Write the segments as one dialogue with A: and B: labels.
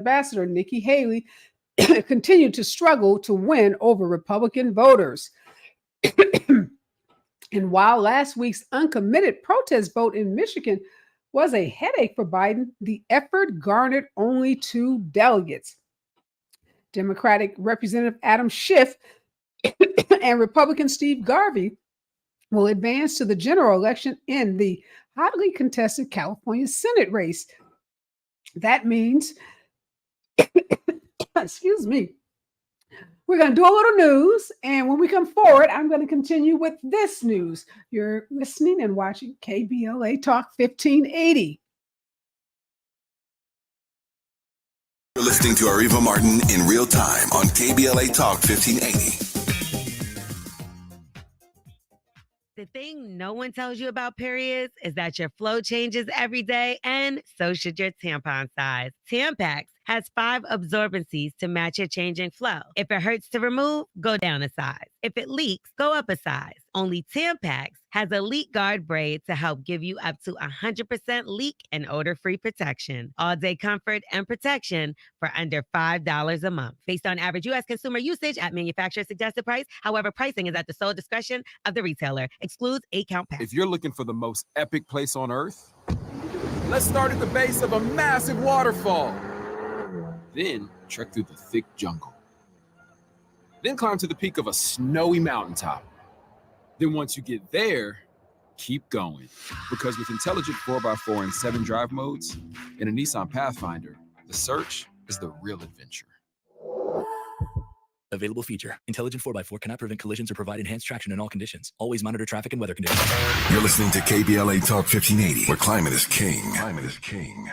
A: Ambassador Nikki Haley continued to struggle to win over Republican voters. And while last week's uncommitted protest vote in Michigan was a headache for Biden, the effort garnered only 2 delegates. Democratic Representative Adam Schiff and Republican Steve Garvey will advance to the general election in the hotly contested California Senate race. That means, excuse me, we're going to do a little news, and when we come forward, I'm going to continue with this news. You're listening and watching KBLA Talk 1580.
B: You're listening to Areva Martin in real time on KBLA Talk 1580.
C: The thing no one tells you about periods is that your flow changes every day, and so should your tampon size. Tampax has 5 absorbencies to match your changing flow. If it hurts to remove, go down a size. If it leaks, go up a size. Only Tampax has a leak guard braid to help give you up to 100% leak and odor-free protection. All-day comfort and protection for under $5 a month. Based on average U.S. consumer usage at manufacturer's suggested price. However, pricing is at the sole discretion of the retailer. Excludes 8-count packs.
D: If you're looking for the most epic place on earth, let's start at the base of a massive waterfall. Then trek through the thick jungle. Then climb to the peak of a snowy mountaintop. Then once you get there, keep going. Because with intelligent 4x4 and 7 drive modes and a Nissan Pathfinder, the search is the real adventure.
E: Available feature. Intelligent 4x4 cannot prevent collisions or provide enhanced traction in all conditions. Always monitor traffic and weather conditions.
B: You're listening to KBLA Talk 1580, where climate is king. Climate is king.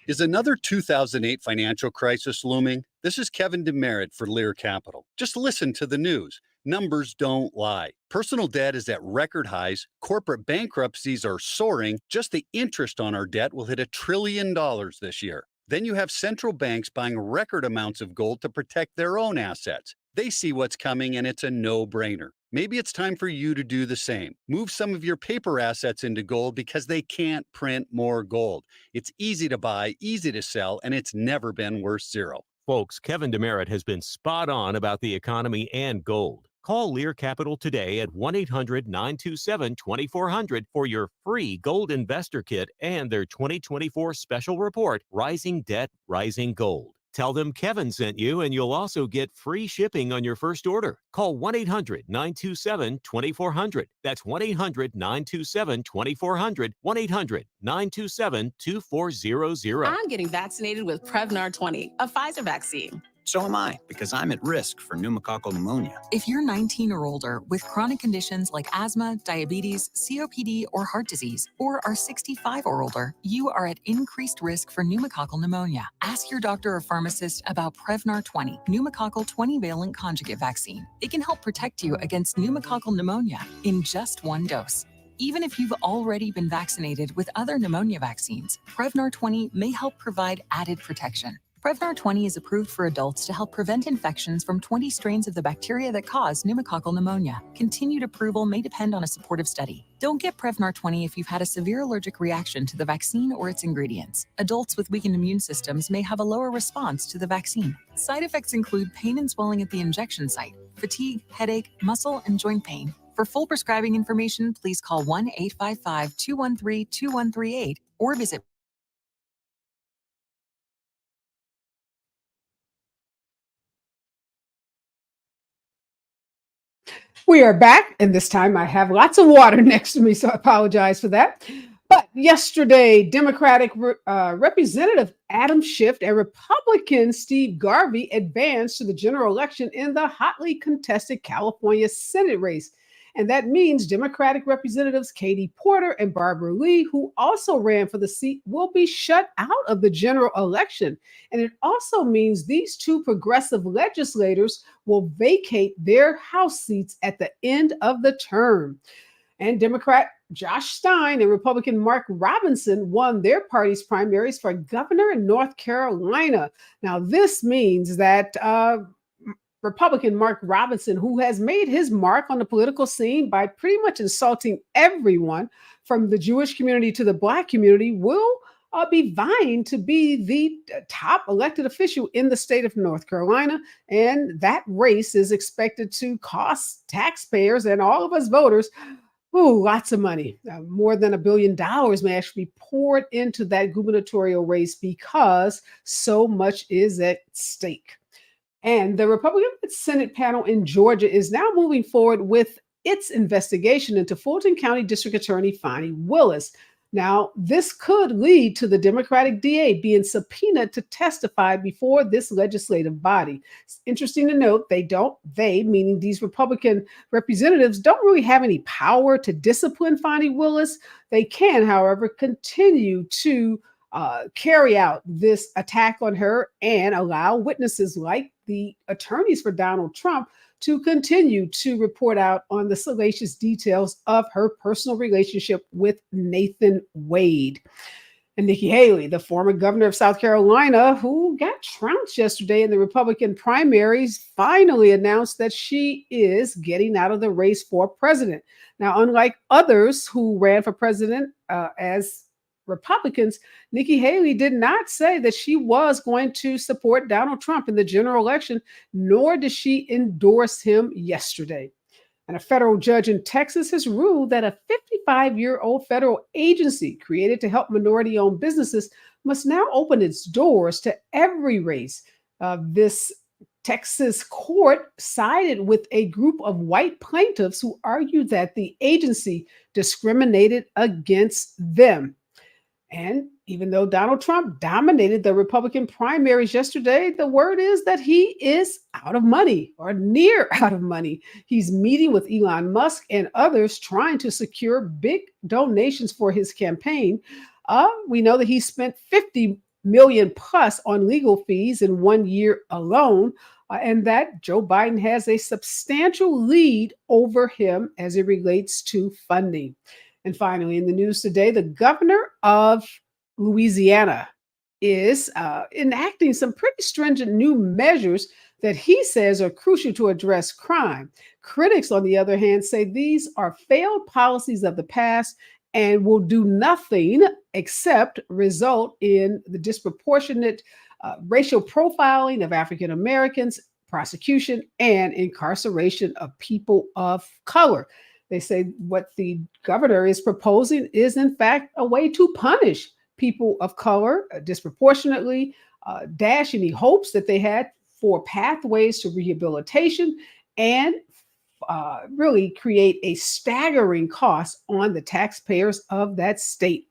F: Is another 2008 financial crisis looming? This is Kevin Demerit for Lear Capital. Just listen to the news. Numbers don't lie. Personal debt is at record highs. Corporate bankruptcies are soaring. Just the interest on our debt will hit $1 trillion this year. Then you have central banks buying record amounts of gold to protect their own assets. They see what's coming and it's a no-brainer. Maybe it's time for you to do the same. Move some of your paper assets into gold because they can't print more gold. It's easy to buy, easy to sell, and it's never been worth zero.
G: Folks, Kevin Demerit has been spot on about the economy and gold. Call Lear Capital today at 1-800-927-2400 for your free gold investor kit and their 2024 special report, Rising Debt, Rising Gold. Tell them Kevin sent you, and you'll also get free shipping on your first order. Call 1-800-927-2400. That's 1-800-927-2400. 1-800-927-2400.
H: I'm getting vaccinated with Prevnar 20, a Pfizer vaccine.
I: So am I, because I'm at risk for pneumococcal pneumonia.
J: If you're 19 or older with chronic conditions like asthma, diabetes, COPD, or heart disease, or are 65 or older, you are at increased risk for pneumococcal pneumonia. Ask your doctor or pharmacist about Prevnar 20, pneumococcal 20-valent conjugate vaccine. It can help protect you against pneumococcal pneumonia in just 1 dose. Even if you've already been vaccinated with other pneumonia vaccines, Prevnar 20 may help provide added protection. Prevnar 20 is approved for adults to help prevent infections from 20 strains of the bacteria that cause pneumococcal pneumonia. Continued approval may depend on a supportive study. Don't get Prevnar 20 if you've had a severe allergic reaction to the vaccine or its ingredients. Adults with weakened immune systems may have a lower response to the vaccine. Side effects include pain and swelling at the injection site, fatigue, headache, muscle, and joint pain. For full prescribing information, please call 1-855-213-2138 or visit
A: We are back, and this time I have lots of water next to me, so I apologize for that. But yesterday, Democratic Representative Adam Schiff and Republican Steve Garvey advanced to the general election in the hotly contested California Senate race. And that means Democratic Representatives Katie Porter and Barbara Lee, who also ran for the seat, will be shut out of the general election. And it also means these 2 progressive legislators will vacate their House seats at the end of the term. And Democrat Josh Stein and Republican Mark Robinson won their party's primaries for governor in North Carolina. Now, this means that Republican Mark Robinson, who has made his mark on the political scene by pretty much insulting everyone from the Jewish community to the Black community, will be vying to be the top elected official in the state of North Carolina. And that race is expected to cost taxpayers and all of us voters lots of money. More than $1 billion may actually be poured into that gubernatorial race because so much is at stake. And the Republican Senate panel in Georgia is now moving forward with its investigation into Fulton County District Attorney Fonnie Willis. Now, this could lead to the Democratic DA being subpoenaed to testify before this legislative body. It's interesting to note they, meaning these Republican representatives, don't really have any power to discipline Fonnie Willis. They can, however, continue to carry out this attack on her and allow witnesses like the attorneys for Donald Trump to continue to report out on the salacious details of her personal relationship with Nathan Wade. And Nikki Haley, the former governor of South Carolina, who got trounced yesterday in the Republican primaries, finally announced that she is getting out of the race for president. Now, unlike others who ran for president as Republicans, Nikki Haley did not say that she was going to support Donald Trump in the general election, nor did she endorse him yesterday. And a federal judge in Texas has ruled that a 55-year-old federal agency created to help minority-owned businesses must now open its doors to every race. This Texas court sided with a group of white plaintiffs who argued that the agency discriminated against them. And even though Donald Trump dominated the Republican primaries yesterday, the word is that he is out of money or near out of money. He's meeting with Elon Musk and others trying to secure big donations for his campaign. We know that he spent $50 million plus on legal fees in 1 year alone, and that Joe Biden has a substantial lead over him as it relates to funding. And finally, in the news today, the governor of Louisiana is enacting some pretty stringent new measures that he says are crucial to address crime. Critics, on the other hand, say these are failed policies of the past and will do nothing except result in the disproportionate racial profiling of African Americans, prosecution, and incarceration of people of color. They say what the governor is proposing is, in fact, a way to punish people of color disproportionately, dash any hopes that they had for pathways to rehabilitation, and really create a staggering cost on the taxpayers of that state.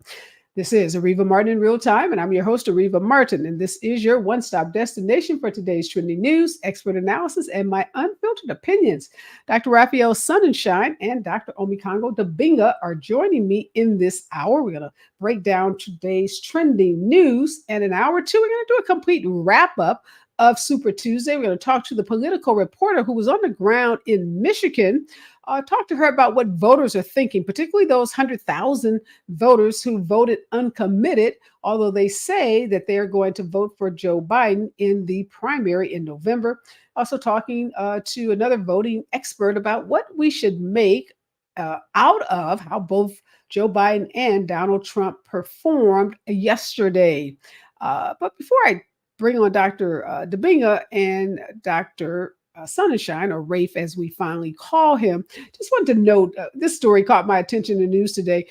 A: This is Areva Martin in Real Time, and I'm your host, Areva Martin, and this is your one-stop destination for today's trending news, expert analysis, and my unfiltered opinions. Dr. Raphael Sonnenschein and Dr. Omikongo Dabinga are joining me in this hour. We're going to break down today's trending news, and in hour two, we're going to do a complete wrap-up of Super Tuesday. We're going to talk to the political reporter who was on the ground in Michigan, talk to her about what voters are thinking, particularly those 100,000 voters who voted uncommitted, although they say that they're going to vote for Joe Biden in the primary in November. Also talking to another voting expert about what we should make out of how both Joe Biden and Donald Trump performed yesterday. But before I bring on Dr. Dabinga and Dr. Sonnenschein, or Rafe as we finally call him, just wanted to note this story caught my attention in the news today.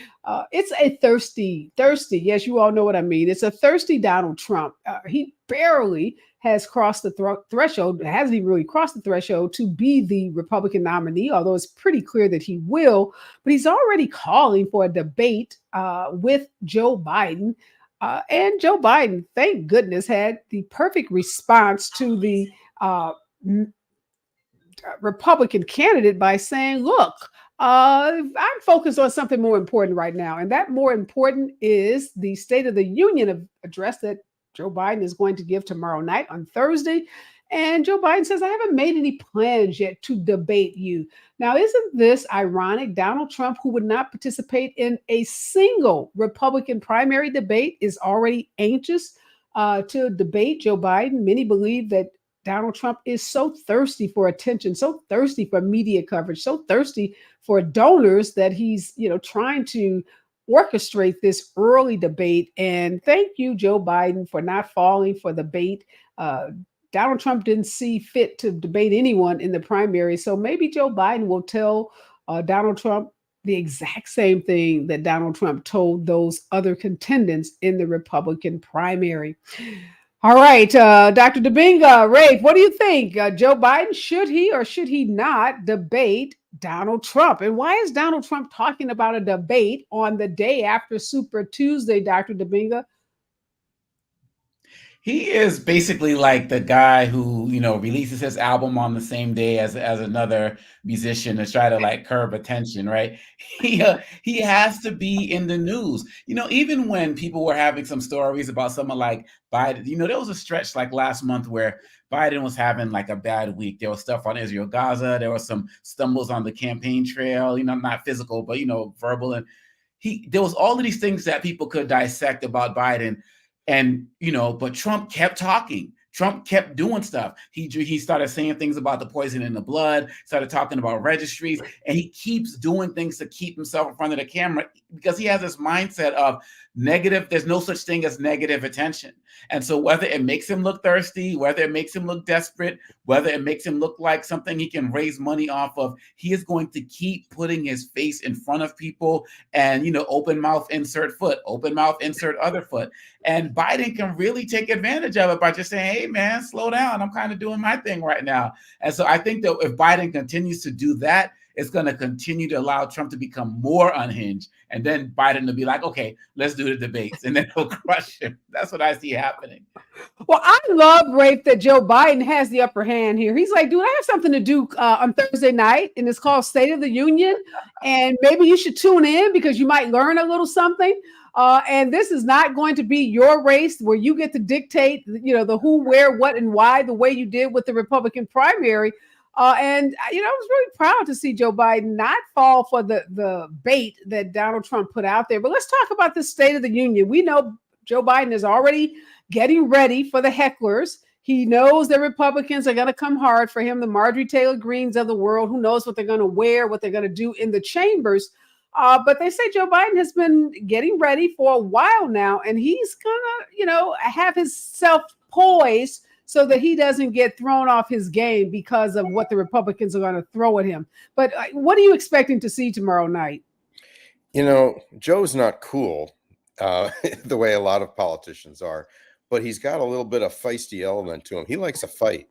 A: It's a thirsty, yes, you all know what I mean. It's a thirsty Donald Trump. He barely has crossed the threshold, hasn't even really crossed the threshold to be the Republican nominee, although it's pretty clear that he will. But he's already calling for a debate with Joe Biden. And Joe Biden, thank goodness, had the perfect response to the Republican candidate by saying, look, I'm focused on something more important right now. And that more important is the State of the Union address that Joe Biden is going to give tomorrow night on Thursday. And Joe Biden says, I haven't made any plans yet to debate you. Now, isn't this ironic? Donald Trump, who would not participate in a single Republican primary debate, is already anxious to debate Joe Biden. Many believe that Donald Trump is so thirsty for attention, so thirsty for media coverage, so thirsty for donors that he's, trying to orchestrate this early debate. And thank you, Joe Biden, for not falling for the bait. Uh, Donald Trump didn't see fit to debate anyone in the primary. So maybe Joe Biden will tell Donald Trump the exact same thing that Donald Trump told those other contendants in the Republican primary. All right, Dr. Dominga, Rafe, what do you think? Joe Biden, should he or should he not debate Donald Trump? And why is Donald Trump talking about a debate on the day after Super Tuesday, Dr. Dominga?
K: He is basically like the guy who, releases his album on the same day as another musician to try to like curb attention, right? He has to be in the news. Even when people were having some stories about someone like Biden, there was a stretch like last month where Biden was having like a bad week. There was stuff on Israel, Gaza. There were some stumbles on the campaign trail, not physical, but, verbal. And there was all of these things that people could dissect about Biden. And, but Trump kept talking. Trump kept doing stuff. He started saying things about the poison in the blood, started talking about registries, and he keeps doing things to keep himself in front of the camera because he has this mindset of negative. There's no such thing as negative attention. And so whether it makes him look thirsty, whether it makes him look desperate, whether it makes him look like something he can raise money off of, he is going to keep putting his face in front of people and, open mouth, insert foot, open mouth, insert other foot. And Biden can really take advantage of it by just saying, hey, man, slow down. I'm kind of doing my thing right now. And so I think that if Biden continues to do that, it's going to continue to allow Trump to become more unhinged. And then Biden will be like, okay, let's do the debates. And then he'll crush him. That's what I see happening.
A: Well, I love, Rafe, that Joe Biden has the upper hand here. He's like, dude, I have something to do on Thursday night, and it's called State of the Union. And maybe you should tune in because you might learn a little something. And this is not going to be your race where you get to dictate, the who, where, what, and why, the way you did with the Republican primary. And I was really proud to see Joe Biden not fall for the bait that Donald Trump put out there. But let's talk about the State of the Union. We know Joe Biden is already getting ready for the hecklers. He knows the Republicans are going to come hard for him, the Marjorie Taylor Greens of the world. Who knows what they're going to wear, what they're going to do in the chambers. But they say Joe Biden has been getting ready for a while now, and he's going to, have himself poised so that he doesn't get thrown off his game because of what the Republicans are going to throw at him. But what are you expecting to see tomorrow night?
L: Joe's not cool the way a lot of politicians are, but he's got a little bit of feisty element to him. He likes a fight.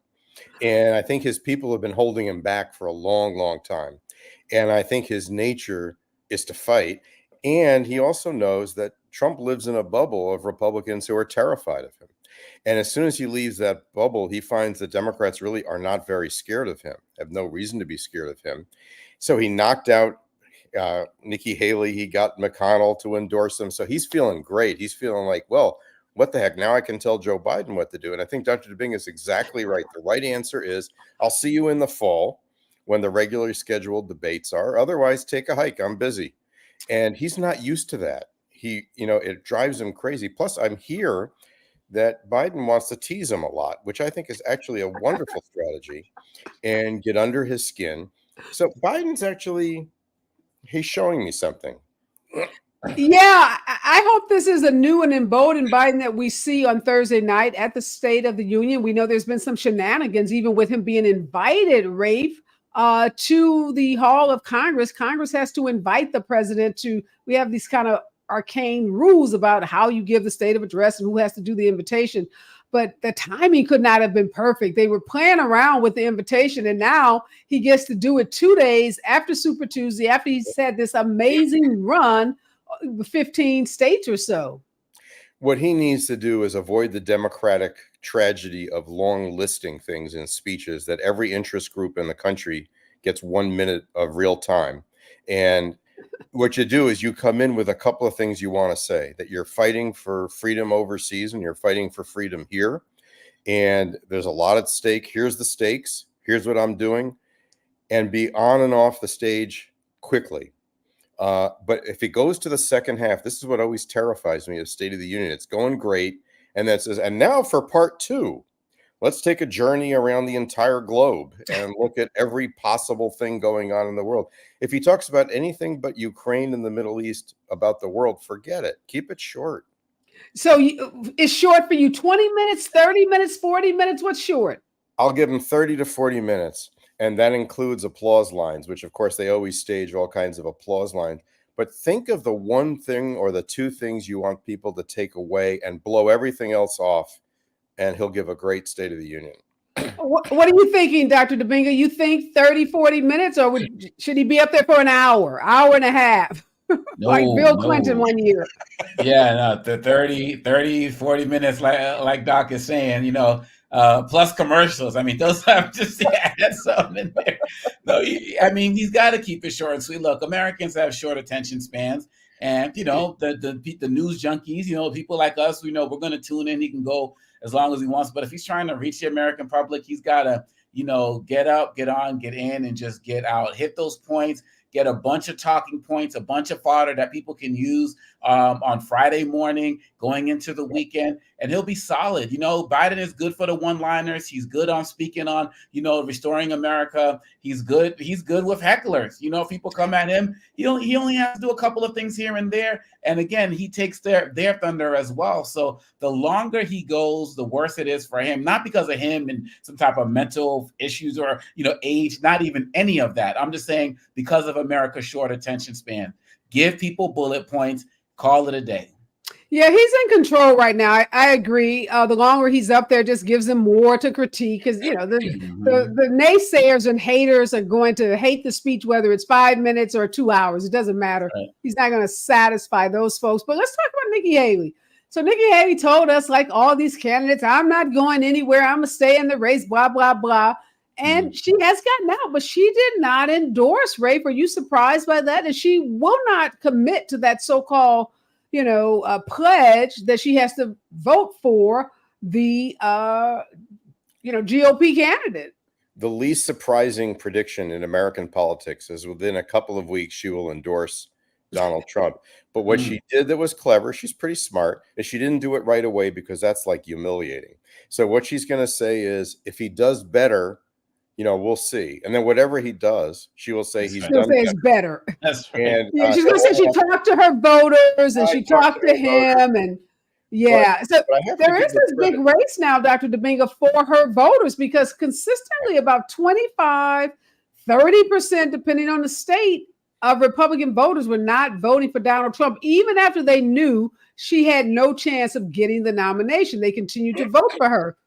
L: And I think his people have been holding him back for a long, long time. And I think his nature is to fight. And he also knows that Trump lives in a bubble of Republicans who are terrified of him. And as soon as he leaves that bubble, he finds that Democrats really are not very scared of him, have no reason to be scared of him. So he knocked out Nikki Haley. He got McConnell to endorse him. So he's feeling great. He's feeling like, well, what the heck? Now I can tell Joe Biden what to do. And I think Dr. DeBing is exactly right. The right answer is, I'll see you in the fall when the regularly scheduled debates are. Otherwise, take a hike. I'm busy. And he's not used to that. It drives him crazy. Plus, I'm here that Biden wants to tease him a lot, which I think is actually a wonderful strategy, and get under his skin. So Biden's he's showing me something.
A: Yeah, I hope this is a new and emboldened Biden that we see on Thursday night at the State of the Union. We know there's been some shenanigans, even with him being invited, Rafe, to the Hall of Congress. Congress has to invite the president to, we have these kind of arcane rules about how you give the state of address and who has to do the invitation. But the timing could not have been perfect. They were playing around with the invitation, and now he gets to do it 2 days after Super Tuesday, after he's had this amazing run, 15 states or so.
L: What he needs to do is avoid the Democratic tragedy of long listing things in speeches that every interest group in the country gets 1 minute of real time. And what you do is you come in with a couple of things you want to say, that you're fighting for freedom overseas and you're fighting for freedom here. And there's a lot at stake. Here's the stakes. Here's what I'm doing. And be on and off the stage quickly. But if it goes to the second half, this is what always terrifies me of State of the Union. It's going great. And then it says, and now for part two, Let's take a journey around the entire globe and look at every possible thing going on in the world. If he talks about anything but Ukraine and the Middle East about the world, forget it. Keep it short.
A: So it's short for you, 20 minutes, 30 minutes, 40 minutes? What's short?
L: I'll give him 30 to 40 minutes. And that includes applause lines, which of course they always stage all kinds of applause lines. But think of the one thing or the two things you want people to take away and blow everything else off. And he'll give a great State of the Union.
A: What are you thinking, Dr. Domingo? You think 30, 40 minutes, or should he be up there for an hour and a half? Like Bill Clinton one year.
K: Yeah, no, the 30, 40 minutes, like Doc is saying, you know, plus commercials. I mean, those have just add something in there. No, I mean, he's got to keep it short and sweet. Look, Americans have short attention spans. And, you know, the news junkies, you know, people like us, we know we're going to tune in. He can go as long as he wants. But if he's trying to reach the American public, he's got to, you know, get up, get on, get in, and just get out. Hit those points. Get a bunch of talking points, a bunch of fodder that people can use on Friday morning, going into the weekend, and he'll be solid. You know, Biden is good for the one-liners. He's good on speaking on, you know, restoring America. He's good. He's good with hecklers. You know, if people come at him, he only has to do a couple of things here and there. And again, he takes their thunder as well. So the longer he goes, the worse it is for him. Not because of him and some type of mental issues or, you know, age, not even any of that. I'm just saying because of America's short attention span. Give people bullet points, call it a day.
A: Yeah, he's in control right now. I agree. The longer he's up there, just gives him more to critique because, you know, the naysayers and haters are going to hate the speech, whether it's 5 minutes or 2 hours. It doesn't matter. Right. He's not going to satisfy those folks. But let's talk about Nikki Haley. So Nikki Haley told us, like all these candidates, I'm not going anywhere. I'm going to stay in the race, blah, blah, blah. And she has gotten out, but she did not endorse rape. Are you surprised by that? And she will not commit to that so-called, you know, pledge that she has to vote for the, you know, GOP candidate.
L: The least surprising prediction in American politics is within a couple of weeks, she will endorse Donald Trump. But what she did that was clever, she's pretty smart, is she didn't do it right away because that's like humiliating. So what she's going to say is, if he does better, you know, we'll see. And then whatever he does, she will say he's done
A: better.
K: That's right.
L: And,
A: yeah, she's going to say she talked to her voters and she talked to him. And yeah, so there is this big race now, Dr. Domingo, for her voters because consistently about 25, 30%, depending on the state, of Republican voters were not voting for Donald Trump, even after they knew she had no chance of getting the nomination. They continued to vote for her.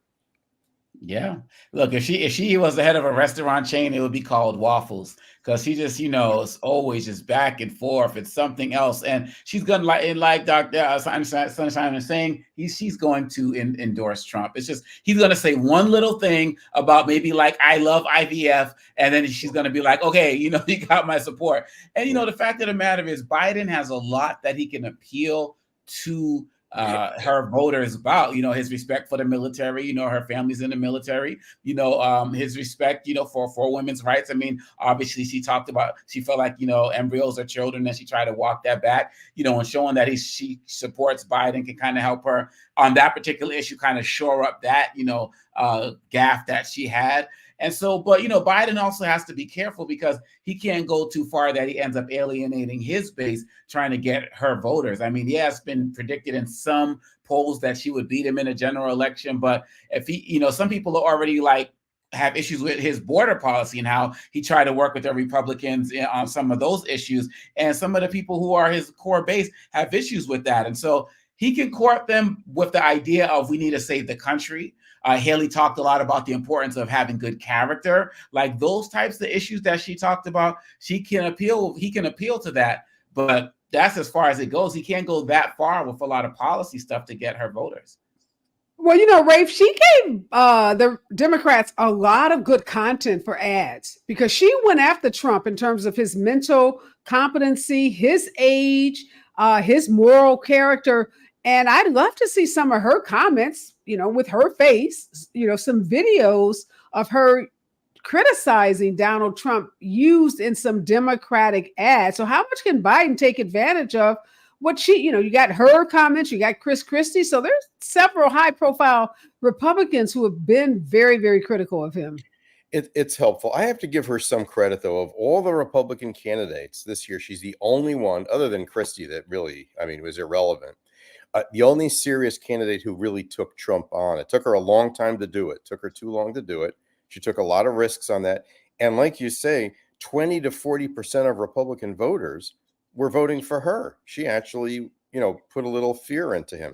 K: Yeah. Look, if she was the head of a restaurant chain, it would be called Waffles because she just, you know, is always just back and forth. It's something else. And she's going to like Dr. Sunshine is saying, she's going to endorse Trump. It's just, he's going to say one little thing about maybe like, I love IVF. And then she's going to be like, okay, you know, you got my support. And, you know, the fact of the matter is Biden has a lot that he can appeal to her voters about, you know, his respect for the military, you know, her family's in the military, you know, his respect, you know, for women's rights. I mean, obviously she talked about, she felt like, you know, embryos are children and she tried to walk that back, you know, and showing that she supports Biden can kind of help her on that particular issue, kind of shore up that, you know, gaffe that she had. And so, but, you know, Biden also has to be careful because he can't go too far that he ends up alienating his base trying to get her voters. I mean, yeah, it's been predicted in some polls that she would beat him in a general election. But if he, you know, some people are already like have issues with his border policy and how he tried to work with the Republicans on some of those issues. And some of the people who are his core base have issues with that. And so he can court them with the idea of we need to save the country. Haley talked a lot about the importance of having good character, like those types of issues that she talked about. He can appeal to that, but that's as far as it goes. He can't go that far with a lot of policy stuff to get her voters.
A: Well, you know, Rafe, she gave the Democrats a lot of good content for ads because she went after Trump in terms of his mental competency, his age, his moral character. And I'd love to see some of her comments, you know, with her face, you know, some videos of her criticizing Donald Trump used in some Democratic ads. So how much can Biden take advantage of what she, you got her comments, you got Chris Christie. So there's several high profile Republicans who have been very, very critical of him.
L: It's helpful. I have to give her some credit, though. Of all the Republican candidates this year, she's the only one, other than Christie, that really, was irrelevant. The only serious candidate who really took Trump on. It took her a long time to do it. It took her too long to do it. She took a lot of risks on that. And like you say, 20 to 40% of Republican voters were voting for her. She actually, put a little fear into him.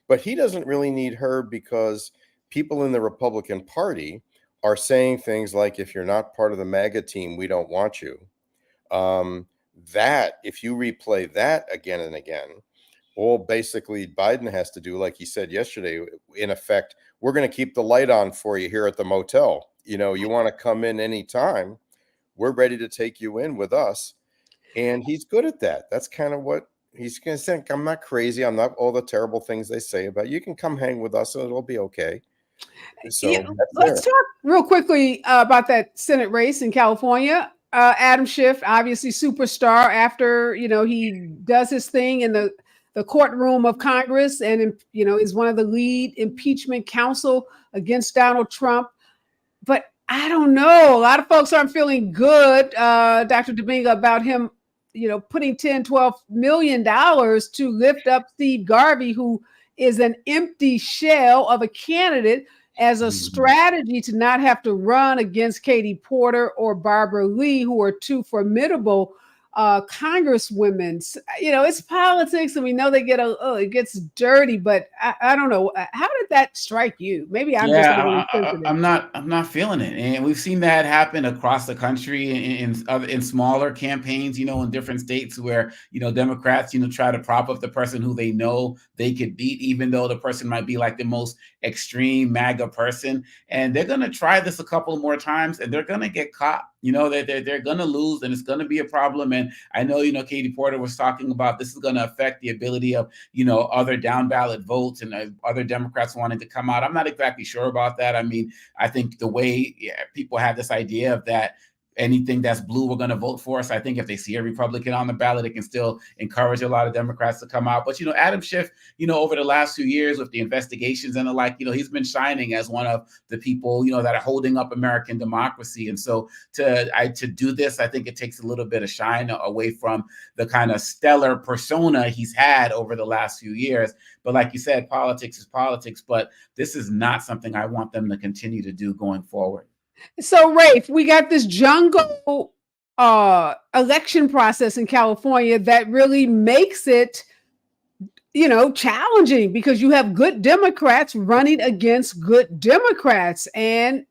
L: But he doesn't really need her, because people in the Republican Party are saying things like, if you're not part of the MAGA team, we don't want you. That, if you replay that again and again, all basically Biden has to do, like he said yesterday, in effect, we're going to keep the light on for you here at the motel. You want to come in anytime, we're ready to take you in with us. And he's good at that. That's kind of what he's going to say. I'm not crazy. I'm not all the terrible things they say about you. You can come hang with us and it'll be okay. So
A: let's talk real quickly about that Senate race in California. Adam Schiff, obviously superstar after, he does his thing in the courtroom of Congress and, is one of the lead impeachment counsel against Donald Trump. But I don't know. A lot of folks aren't feeling good, Dr. Domingo, about him, putting $10-12 million to lift up Steve Garvey, who is an empty shell of a candidate, as a strategy to not have to run against Katie Porter or Barbara Lee, who are two formidable congresswomen. It's politics, and we know they it gets dirty, but I don't know. How did that strike you? Maybe I'm
K: I'm not feeling it, and we've seen that happen across the country in smaller campaigns. In different states where Democrats try to prop up the person who they know they could beat, even though the person might be like the most extreme MAGA person, and they're going to try this a couple more times, and they're going to get caught. They're going to lose, and it's going to be a problem. And I know, Katie Porter was talking about this is going to affect the ability of, other down ballot votes and other Democrats wanting to come out. I'm not exactly sure about that. I think the way people have this idea of that anything that's blue we're going to vote for. So I think if they see a Republican on the ballot, it can still encourage a lot of Democrats to come out. But, Adam Schiff, over the last few years with the investigations and the like, he's been shining as one of the people, that are holding up American democracy. And so to do this, I think it takes a little bit of shine away from the kind of stellar persona he's had over the last few years. But like you said, politics is politics, but this is not something I want them to continue to do going forward.
A: So, Rafe, we got this jungle election process in California that really makes it, challenging, because you have good Democrats running against good Democrats. And,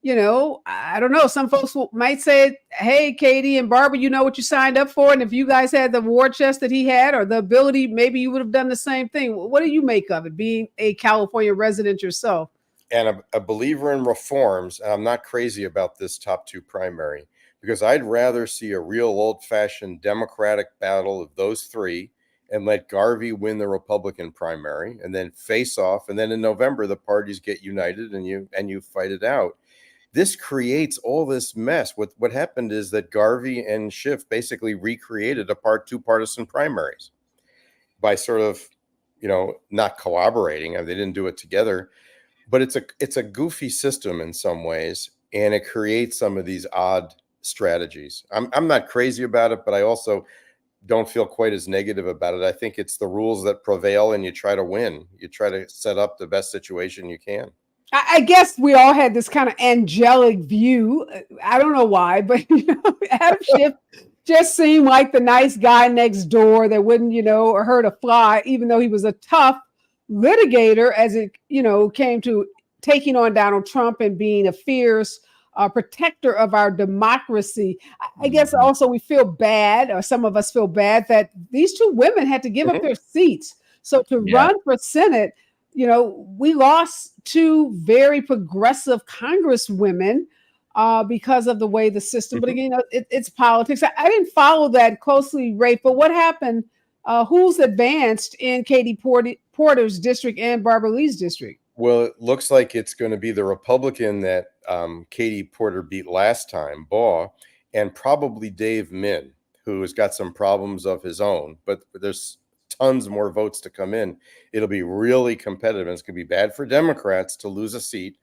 A: I don't know, some folks might say, hey, Katie and Barbara, you know what you signed up for. And if you guys had the war chest that he had, or the ability, maybe you would have done the same thing. What do you make of it, being a California resident yourself?
L: And a believer in reforms. I'm not crazy about this top two primary, because I'd rather see a real old-fashioned Democratic battle of those three and let Garvey win the Republican primary and then face off. And then in November, the parties get united and you fight it out. This creates all this mess. What happened is that Garvey and Schiff basically recreated two partisan primaries by sort of, not collaborating. They didn't do it together. But it's a goofy system in some ways, and it creates some of these odd strategies. I'm not crazy about it, but I also don't feel quite as negative about it. I think it's the rules that prevail, and you try to win. You try to set up the best situation you can.
A: I guess we all had this kind of angelic view. I don't know why, but Adam Schiff just seemed like the nice guy next door that wouldn't, hurt a fly, even though he was a tough litigator as it, came to taking on Donald Trump and being a fierce protector of our democracy. I guess also we feel bad, or some of us feel bad, that these two women had to give up their seats. So to run for Senate, we lost two very progressive congresswomen because of the way the system, but again, it's politics. I didn't follow that closely, Rafe, but what happened? Who's advanced in Katie Porter's district and Barbara Lee's district?
L: Well, it looks like it's going to be the Republican that Katie Porter beat last time, Baugh, and probably Dave Min, who has got some problems of his own. But there's tons more votes to come in. It'll be really competitive, and it's going to be bad for Democrats to lose a seat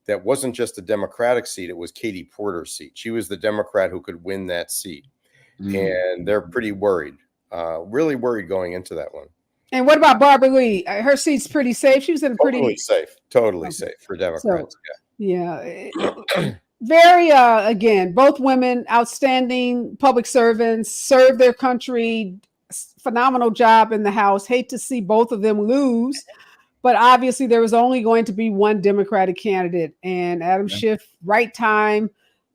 L: that wasn't just a Democratic seat. It was Katie Porter's seat. She was the Democrat who could win that seat. And they're pretty worried, really worried going into that one.
A: And what about Barbara Lee? Her seat's pretty safe. She was in a
L: Totally safe for Democrats.
A: Very, again, both women, outstanding public servants, serve their country, phenomenal job in the House. Hate to see both of them lose, but obviously there was only going to be one Democratic candidate, and Adam Schiff, right time,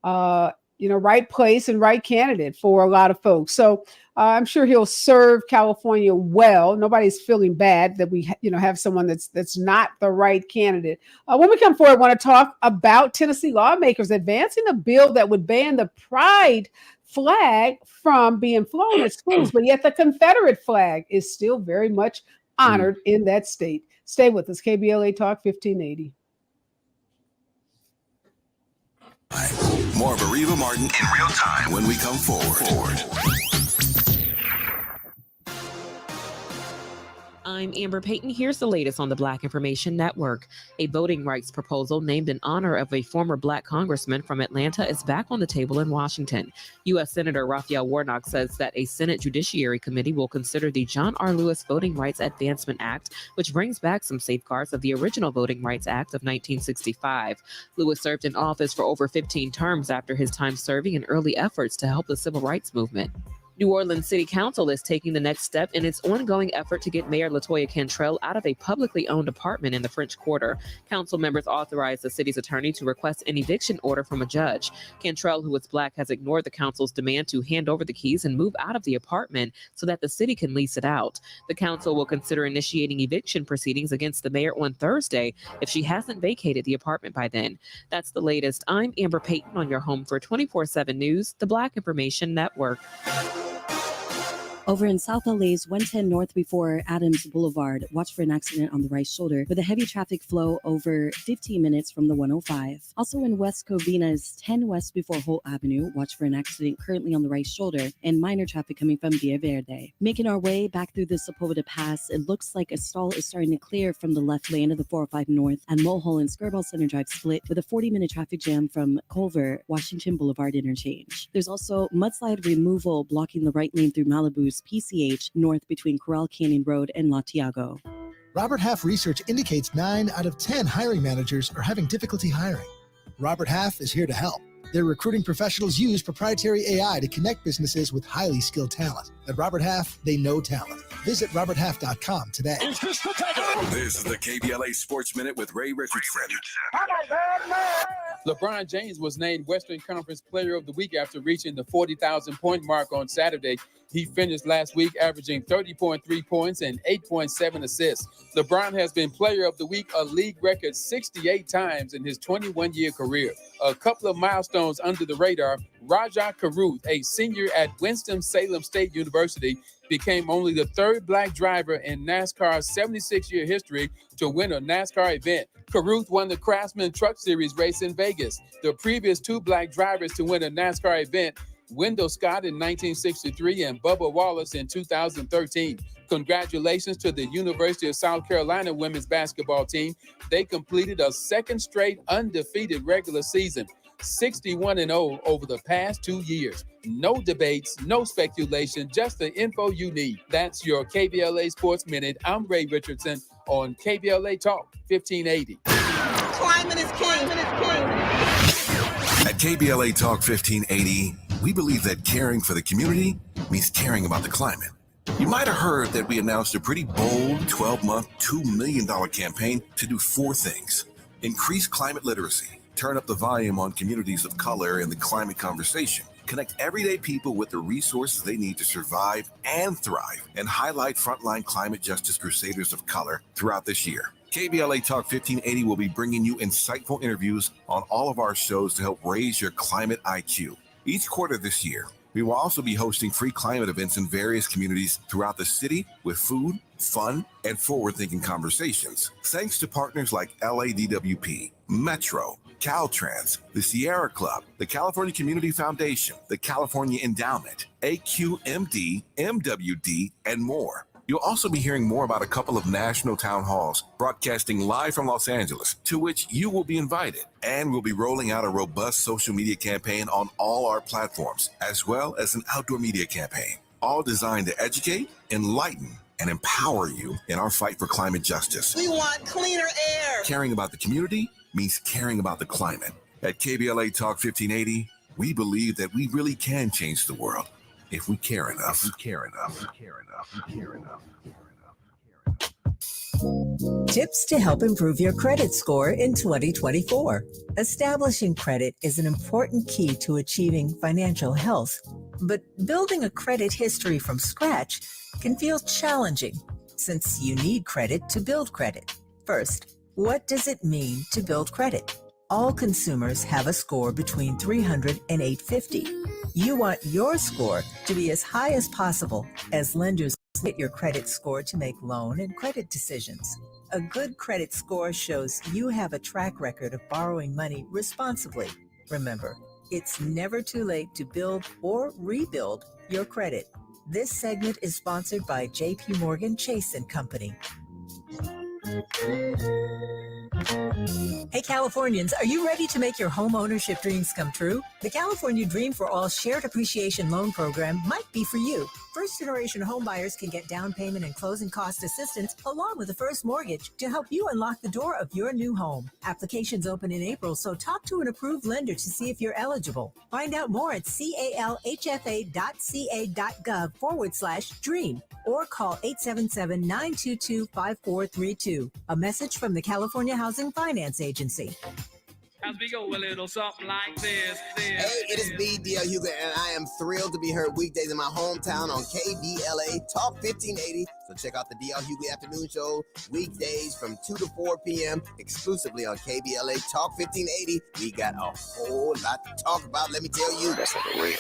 A: right place and right candidate for a lot of folks. So I'm sure he'll serve California well. Nobody's feeling bad that we, have someone that's not the right candidate. When we come forward, I want to talk about Tennessee lawmakers advancing a bill that would ban the pride flag from being flown at schools, but yet the Confederate flag is still very much honored in that state. Stay with us, KBLA Talk 1580.
B: More of Areva Martin in real time when we come forward.
M: I'm Amber Payton. Here's the latest on the Black Information Network. A voting rights proposal named in honor of a former Black congressman from Atlanta is back on the table in Washington. U.S. Senator Raphael Warnock says that a Senate Judiciary Committee will consider the John R. Lewis Voting Rights Advancement Act, which brings back some safeguards of the original Voting Rights Act of 1965. Lewis served in office for over 15 terms after his time serving in early efforts to help the civil rights movement. New Orleans City Council is taking the next step in its ongoing effort to get Mayor LaToya Cantrell out of a publicly owned apartment in the French Quarter. Council members authorized the city's attorney to request an eviction order from a judge. Cantrell, who is Black, has ignored the council's demand to hand over the keys and move out of the apartment so that the city can lease it out. The council will consider initiating eviction proceedings against the mayor on Thursday if she hasn't vacated the apartment by then. That's the latest. I'm Amber Payton on your home for 24/7 News, the Black Information Network.
N: Over in South LA's 110 North before Adams Boulevard, watch for an accident on the right shoulder with a heavy traffic flow over 15 minutes from the 105. Also in West Covina's 10 West before Holt Avenue, watch for an accident currently on the right shoulder and minor traffic coming from Via Verde. Making our way back through the Sepulveda Pass, it looks like a stall is starting to clear from the left lane of the 405 North and Mulholland and Skirball Center Drive split with a 40-minute traffic jam from Culver, Washington Boulevard interchange. There's also mudslide removal blocking the right lane through Malibu's PCH north between Corral Canyon Road and La Tiago.
O: Robert Half research indicates 9 out of 10 hiring managers are having difficulty hiring. Robert Half is here to help. Their recruiting professionals use proprietary AI to connect businesses with highly skilled talent. At Robert Half, they know talent. Visit roberthalf.com today.
B: This is the KBLA Sports Minute with Ray Richardson.
D: LeBron James was named Western Conference Player of the Week after reaching the 40,000-point mark on Saturday. He finished last week averaging 30.3 points and 8.7 assists. LeBron has been Player of the Week a league record 68 times in his 21-year career. A couple of milestones under the radar, Rajah Caruth, a senior at Winston-Salem State University, became only the third Black driver in NASCAR's 76-year history to win a NASCAR event. Caruth won the Craftsman Truck Series race in Vegas. The previous two Black drivers to win a NASCAR event, Wendell Scott in 1963 and Bubba Wallace in 2013. Congratulations to the University of South Carolina women's basketball team. They completed a second straight undefeated regular season, 61-0 over the past 2 years. No debates, no speculation, just the info you need. That's your KBLA Sports Minute. I'm Ray Richardson on KBLA Talk 1580.
P: Climate is king.
B: At KBLA Talk 1580, we believe that caring for the community means caring about the climate. You might have heard that we announced a pretty bold 12-month, $2 million campaign to do 4 things. Increase climate literacy, turn up the volume on communities of color in the climate conversation, connect everyday people with the resources they need to survive and thrive, and highlight frontline climate justice crusaders of color throughout this year. KBLA Talk 1580 will be bringing you insightful interviews on all of our shows to help raise your climate IQ. Each quarter this year, we will also be hosting free climate events in various communities throughout the city with food, fun, and forward-thinking conversations. Thanks to partners like LADWP, Metro, Caltrans, the Sierra Club, the California Community Foundation, the California Endowment, AQMD, MWD, and more. You'll also be hearing more about a couple of national town halls broadcasting live from Los Angeles, to which you will be invited. And we'll be rolling out a robust social media campaign on all our platforms, as well as an outdoor media campaign, all designed to educate, enlighten, and empower you in our fight for climate justice.
P: We want cleaner air.
B: Caring about the community means caring about the climate. At KBLA Talk 1580, we believe that we really can change the world if we care enough.
Q: Tips to help improve your credit score in 2024. Establishing credit is an important key to achieving financial health, but building a credit history from scratch can feel challenging since you need credit to build credit. First, what does it mean to build credit? All consumers have a score between 300 and 850. You want your score to be as high as possible as lenders get your credit score to make loan and credit decisions. A good credit score shows you have a track record of borrowing money responsibly. Remember, it's never too late to build or rebuild your credit. This segment is sponsored by JP Morgan Chase & Company. Hey Californians, are you ready to make your home ownership dreams come true? The California Dream for All Shared Appreciation Loan Program might be for you. First-generation homebuyers can get down payment and closing cost assistance along with a first mortgage to help you unlock the door of your new home. Applications open in April, so talk to an approved lender to see if you're eligible. Find out more at calhfa.ca.gov/dream or call 877-922-5432. A message from the California Housing Finance Agency.
R: As we go a little something like this.
P: Hey, it is me, D.L. Hugo, and I am thrilled to be heard weekdays in my hometown on KBLA Talk 1580. So check out the D.L. Hugo Afternoon Show weekdays from 2 to 4 p.m. exclusively on KBLA Talk 1580. We got a whole lot to talk about, let me tell you. That's on the real.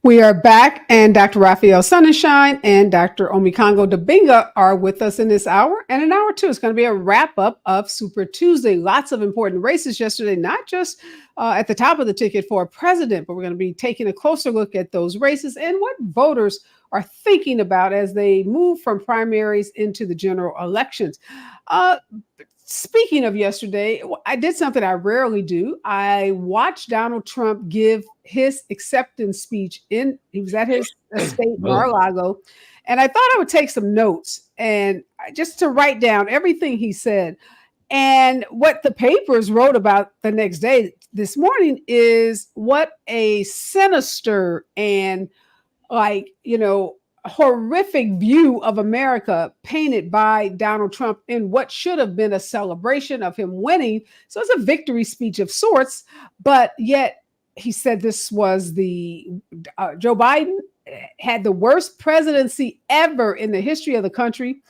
A: We are back, and Dr. Raphael Sonnenschein and Dr. Omikongo Dabinga are with us in this hour. And in hour two, it's going to be a wrap-up of Super Tuesday. Lots of important races yesterday, not just at the top of the ticket for president, but we're going to be taking a closer look at those races and what voters are thinking about as they move from primaries into the general elections. Speaking of yesterday, I did something I rarely do. I watched Donald Trump give his acceptance speech he was at his estate, Mar-a-Lago, and I thought I would take some notes and just to write down everything he said. And what the papers wrote about the next day, this morning, is what a sinister and horrific view of America painted by Donald Trump in what should have been a celebration of him winning. So it's a victory speech of sorts, but yet he said this was Joe Biden had the worst presidency ever in the history of the country.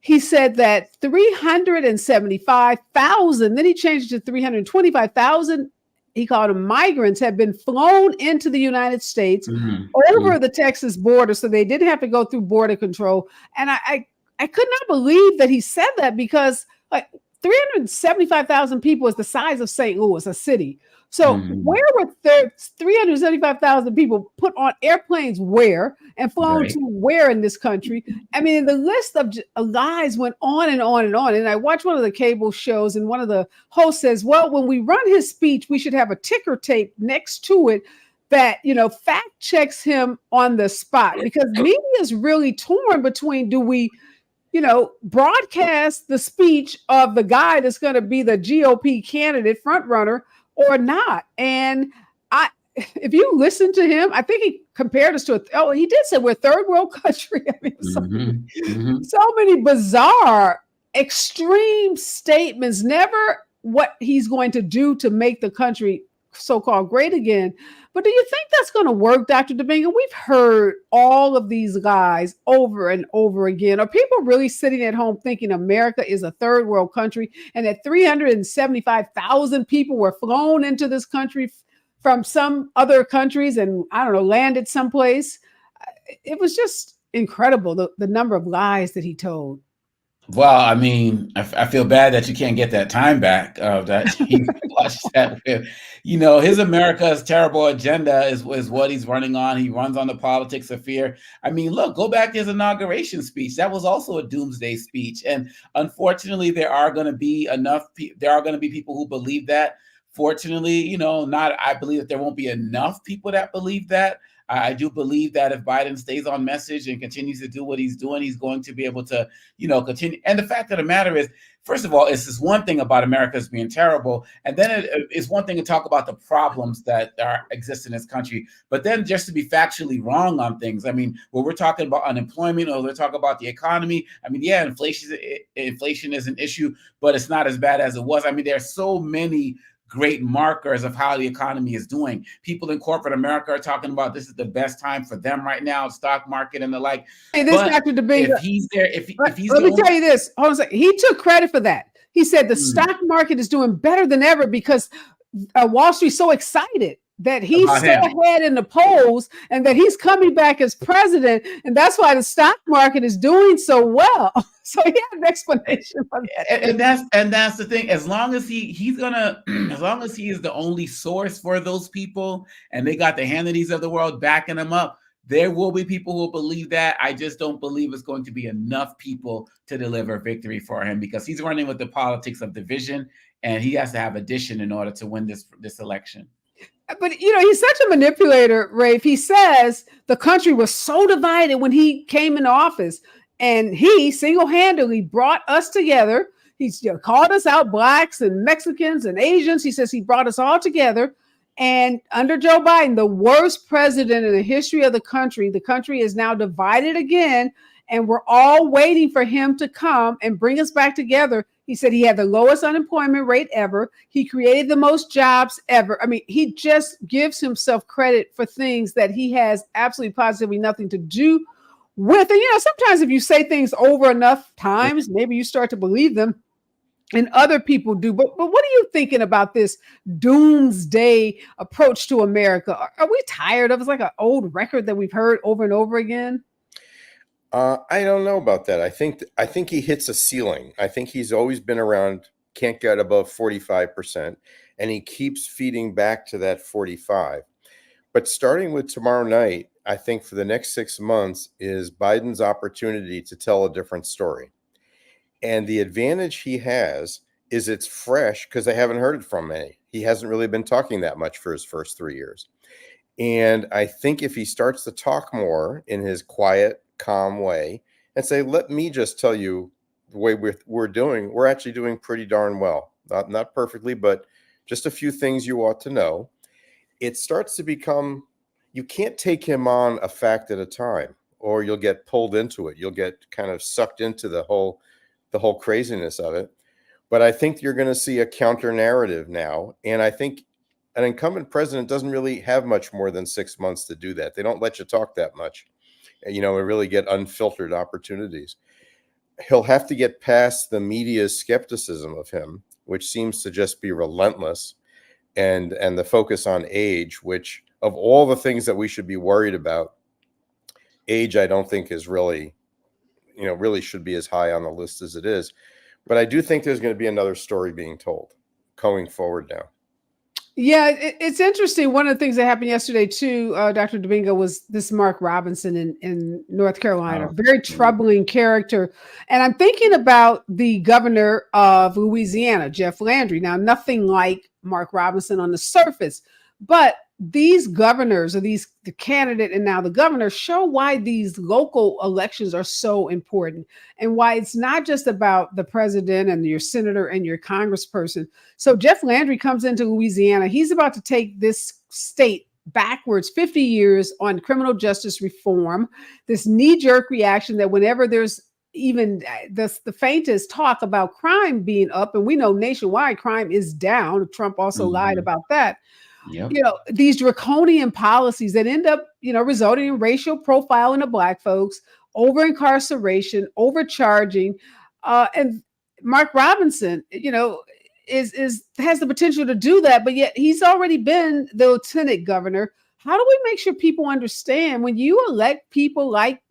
A: He said that 375,000, then he changed it to 325,000. He called them migrants, have been flown into the United States over the Texas border, so they didn't have to go through border control. And I could not believe that he said that, because 375,000 people is the size of St. Louis, a city. So where were 375,000 people put on airplanes where and flown to where in this country? I mean, the list of lies went on and on and on. And I watched one of the cable shows, and one of the hosts says, well, when we run his speech, we should have a ticker tape next to it that, fact checks him on the spot, because media is really torn between, do we broadcast the speech of the guy that's going to be the GOP candidate front runner or not? And if you listen to him, I think he compared us to he did say we're a third world country. I mean, so many bizarre, extreme statements, never what he's going to do to make the country so-called great again. But do you think that's going to work, Dr. Domingo? We've heard all of these lies over and over again. Are people really sitting at home thinking America is a third world country, and that 375,000 people were flown into this country from some other countries and, landed someplace? It was just incredible, the number of lies that he told.
K: Well, I mean, I feel bad that you can't get that time back. That you watched that with, his America's terrible agenda is what he's running on. He runs on the politics of fear. I mean, look, go back to his inauguration speech. That was also a doomsday speech, and unfortunately, there are going to be people who believe that. Fortunately, not. I believe that there won't be enough people that believe that. I do believe that if Biden stays on message and continues to do what he's doing, he's going to be able to continue. And the fact of the matter is, first of all, it's this one thing about America as being terrible. And then it's one thing to talk about the problems that exist in this country, but then just to be factually wrong on things. I mean, when we're talking about unemployment or we're talking about the economy, I mean, yeah, inflation is an issue, but it's not as bad as it was. I mean, there are so many great markers of how the economy is doing. People in corporate America are talking about this is the best time for them right now, stock market and the like.
A: Hey, this Dr. Domingo,
K: if he's there, if he's
A: let me tell you this. Hold on a second. He took credit for that. He said the stock market is doing better than ever because Wall Street's so excited that he's so ahead in the polls and that he's coming back as president, and that's why the stock market is doing so well. So he had an explanation for that.
K: And that's the thing. As long as as long as he is the only source for those people, and they got the Hannitys of the world backing him up, there will be people who will believe that. I just don't believe it's going to be enough people to deliver victory for him because he's running with the politics of division, and he has to have addition in order to win this election.
A: But, he's such a manipulator, Rafe. He says the country was so divided when he came into office, and he single-handedly brought us together. He's called us out, Blacks and Mexicans and Asians. He says he brought us all together. And under Joe Biden, the worst president in the history of the country is now divided again, and we're all waiting for him to come and bring us back together. He said he had the lowest unemployment rate ever. He created the most jobs ever. I mean, he just gives himself credit for things that he has absolutely positively nothing to do with. And, sometimes if you say things over enough times, maybe you start to believe them. And other people do. But what are you thinking about this doomsday approach to America? Are we tired of it? It's like an old record that we've heard over and over again.
L: I don't know about that. I think he hits a ceiling. I think he's always been around, can't get above 45%, and he keeps feeding back to that 45. But starting with tomorrow night, I think for the next 6 months is Biden's opportunity to tell a different story. And the advantage he has is it's fresh because I haven't heard it from any. He hasn't really been talking that much for his first 3 years. And I think if he starts to talk more in his quiet, calm way and say, let me just tell you the way we're doing, we're actually doing pretty darn well. Not perfectly, but just a few things you ought to know. It starts to become, you can't take him on a fact at a time, or you'll get pulled into it. You'll get kind of sucked into the whole craziness of it. But I think you're going to see a counter narrative now. And I think an incumbent president doesn't really have much more than 6 months to do that. They don't let you talk that much, and really get unfiltered opportunities. He'll have to get past the media's skepticism of him, which seems to just be relentless, and the focus on age, which of all the things that we should be worried about, age, I don't think is really should be as high on the list as it is. But I do think there's going to be another story being told going forward now.
A: Yeah, it's interesting. One of the things that happened yesterday too, Dr. Domingo, was this Mark Robinson in North Carolina. Very troubling character. And I'm thinking about the governor of Louisiana, Jeff Landry. Now, nothing like Mark Robinson on the surface, but these governors, or the candidate and now the governor, show why these local elections are so important and why it's not just about the president and your senator and your congressperson. So Jeff Landry comes into Louisiana. He's about to take this state backwards 50 years on criminal justice reform, this knee-jerk reaction that whenever there's even the faintest talk about crime being up, and we know nationwide crime is down. Trump also lied about that.
K: Yep.
A: These draconian policies that end up, resulting in racial profiling of Black folks, over incarceration, overcharging, and Mark Robinson, has the potential to do that, but yet he's already been the lieutenant governor. How do we make sure people understand when you elect people like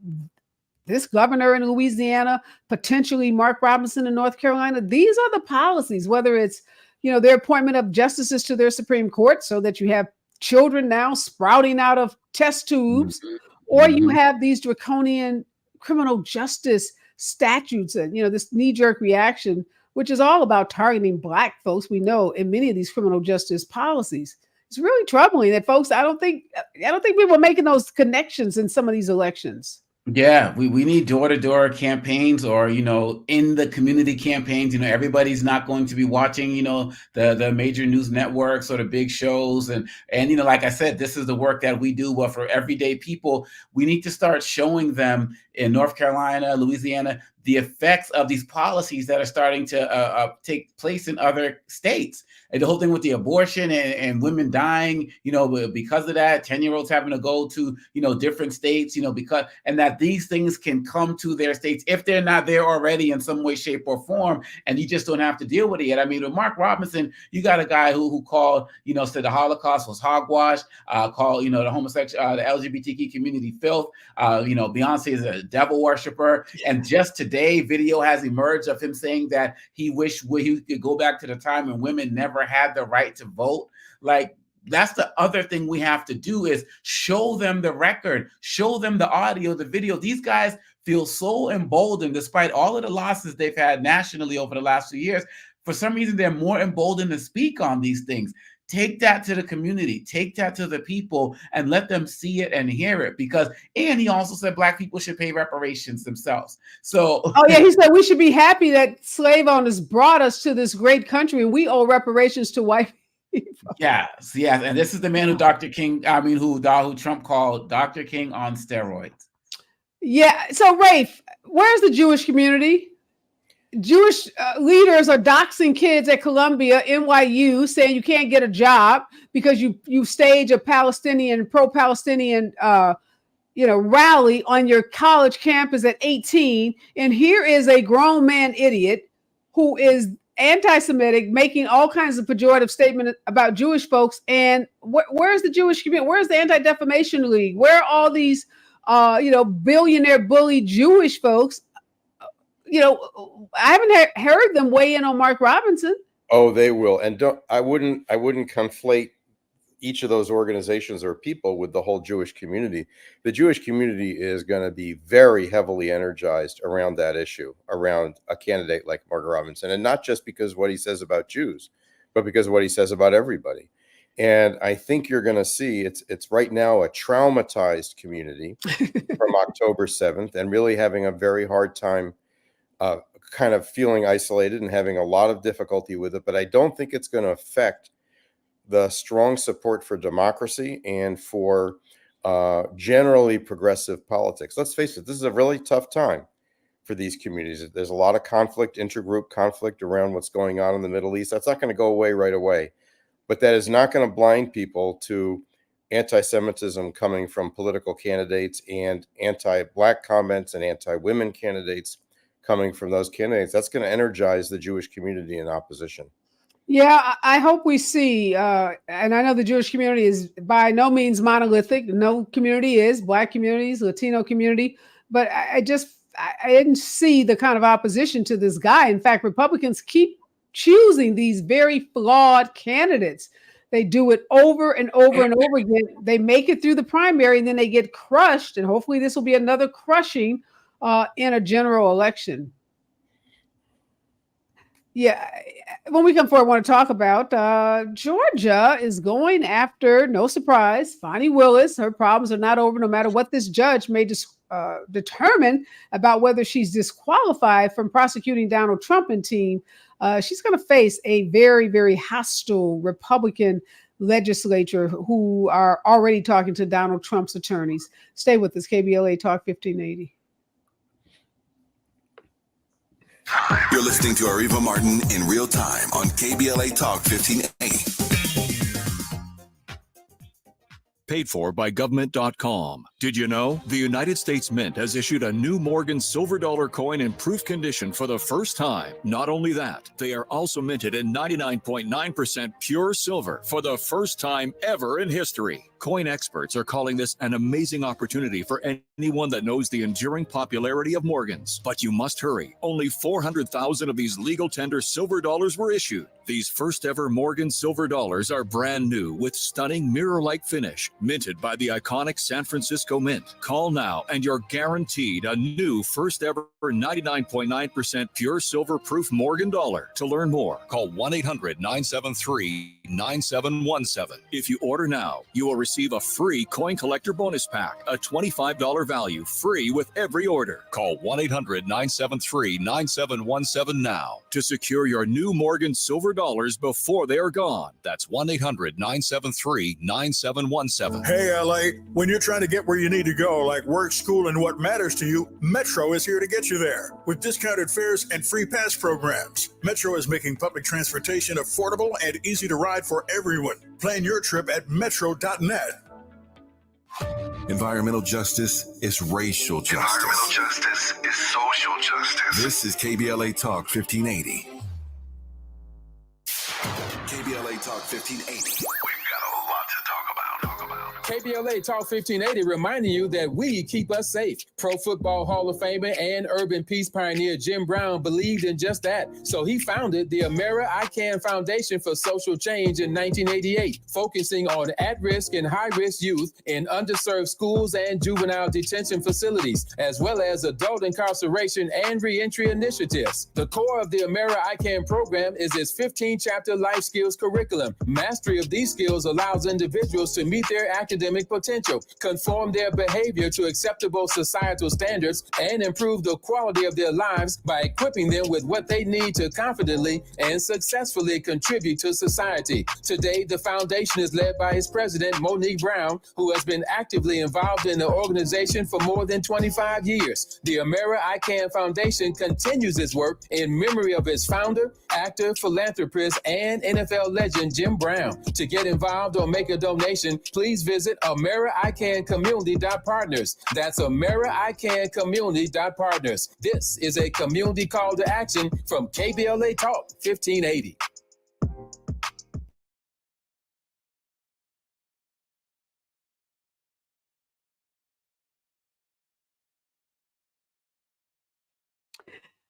A: this governor in Louisiana, potentially Mark Robinson in North Carolina. These are the policies, whether it's, their appointment of justices to their Supreme Court so that you have children now sprouting out of test tubes, or you have these draconian criminal justice statutes and, this knee-jerk reaction, which is all about targeting Black folks, we know, in many of these criminal justice policies. It's really troubling that folks, I don't think we were making those connections in some of these elections.
K: Yeah, we need door-to-door campaigns or, in the community campaigns. Everybody's not going to be watching, the major news networks or the big shows. And like I said, this is the work that we do. But for everyday people, we need to start showing them in North Carolina, Louisiana, the effects of these policies that are starting to take place in other states. And the whole thing with the abortion and women dying, because of that, 10-year-olds having to go to, different states, and that these things can come to their states if they're not there already in some way, shape, or form, and you just don't have to deal with it yet. I mean, with Mark Robinson, you got a guy who called, said the Holocaust was hogwash, called, the homosexual, the LGBTQ community filth. Beyonce is a devil worshiper. And just today, video has emerged of him saying that he wished he could go back to the time when women never had the right to vote. Like, that's the other thing we have to do is show them the record, show them the audio, the video. These guys feel so emboldened despite all of the losses they've had nationally over the last few years. For some reason, they're more emboldened to speak on these things. Take that to the community, take that to the people, and let them see it and hear it. And he also said Black people should pay reparations themselves. So,
A: he said we should be happy that slave owners brought us to this great country, and we owe reparations to white people.
K: Yes. And this is the man who who Trump called Dr. King on steroids.
A: Yeah. So, Rafe, where's the Jewish community? Jewish leaders are doxing kids at Columbia, NYU, saying you can't get a job because you stage a pro-Palestinian, rally on your college campus at 18. And here is a grown man idiot who is anti-Semitic, making all kinds of pejorative statements about Jewish folks. And where's the Jewish community? Where's the Anti-Defamation League? Where are all these, billionaire bully Jewish folks? I haven't heard them weigh in on Mark Robinson.
L: Oh, they will. And I wouldn't conflate each of those organizations or people with the whole Jewish community. The Jewish community is going to be very heavily energized around that issue, around a candidate like Mark Robinson, and not just because of what he says about Jews, but because of what he says about everybody. And I think you're going to see it's right now a traumatized community from October 7th and really having a very hard time kind of feeling isolated and having a lot of difficulty with it. But I don't think it's going to affect the strong support for democracy and for generally progressive politics. Let's face it, this is a really tough time for these communities. There's a lot of conflict, intergroup conflict around what's going on in the Middle East. That's not going to go away right away. But that is not going to blind people to anti-Semitism coming from political candidates and anti-Black comments and anti-women candidates coming from those candidates. That's going to energize the Jewish community in opposition.
A: Yeah, I hope we see, and I know the Jewish community is by no means monolithic. No community is, Black communities, Latino community, but I didn't see the kind of opposition to this guy. In fact, Republicans keep choosing these very flawed candidates. They do it over and over and over again. They make it through the primary and then they get crushed. And hopefully this will be another crushing in a general election. Yeah, when we come forward, I want to talk about Georgia is going after, no surprise, Fonnie Willis. Her problems are not over no matter what this judge may determine about whether she's disqualified from prosecuting Donald Trump and team. She's going to face a very, very hostile Republican legislature who are already talking to Donald Trump's attorneys. Stay with us, KBLA Talk 1580.
B: You're listening to Areva Martin in real time on KBLA Talk 1580.
S: Paid for by government.com. Did you know the United States Mint has issued a new Morgan silver dollar coin in proof condition for the first time? Not only that, they are also minted in 99.9% pure silver for the first time ever in history. Coin experts are calling this an amazing opportunity for anyone that knows the enduring popularity of Morgans. But you must hurry. Only 400,000 of these legal tender silver dollars were issued. These first ever Morgan silver dollars are brand new with stunning mirror-like finish, minted by the iconic San Francisco Mint. Call now and you're guaranteed a new first ever 99.9% pure silver proof Morgan dollar. To learn more, call 1-800-973-9717. If you order now, you will receive a free coin collector bonus pack, a $25 value, free with every order. Call 1-800-973-9717 now to secure your new Morgan silver dollars before they are gone. That's 1-800-973-9717.
T: Hey, LA, when you're trying to get where you need to go, like work, school, and what matters to you, Metro is here to get you there. With discounted fares and free pass programs, Metro is making public transportation affordable and easy to ride for everyone. Plan your trip at metro.net.
B: Environmental justice is racial justice.
U: Environmental justice is social justice.
B: This is KBLA Talk 1580. KBLA Talk 1580.
D: KBLA Talk 1580 reminding you that we keep us safe. Pro Football Hall of Famer and urban peace pioneer Jim Brown believed in just that. So he founded the Amera I Can Foundation for Social Change in 1988, focusing on at-risk and high-risk youth in underserved schools and juvenile detention facilities, as well as adult incarceration and reentry initiatives. The core of the Amera I Can program is its 15-chapter life skills curriculum. Mastery of these skills allows individuals to meet their academic potential, conform their behavior to acceptable societal standards, and improve the quality of their lives by equipping them with what they need to confidently and successfully contribute to society. Today, the foundation is led by its president, Monique Brown, who has been actively involved in the organization for more than 25 years. The Amera I Can Foundation continues its work in memory of its founder, actor, philanthropist, and NFL legend, Jim Brown. To get involved or make a donation, please visit AmeriICanCommunity.partners. That's AmeriICanCommunity.partners. This is a community call to action from KBLA Talk 1580.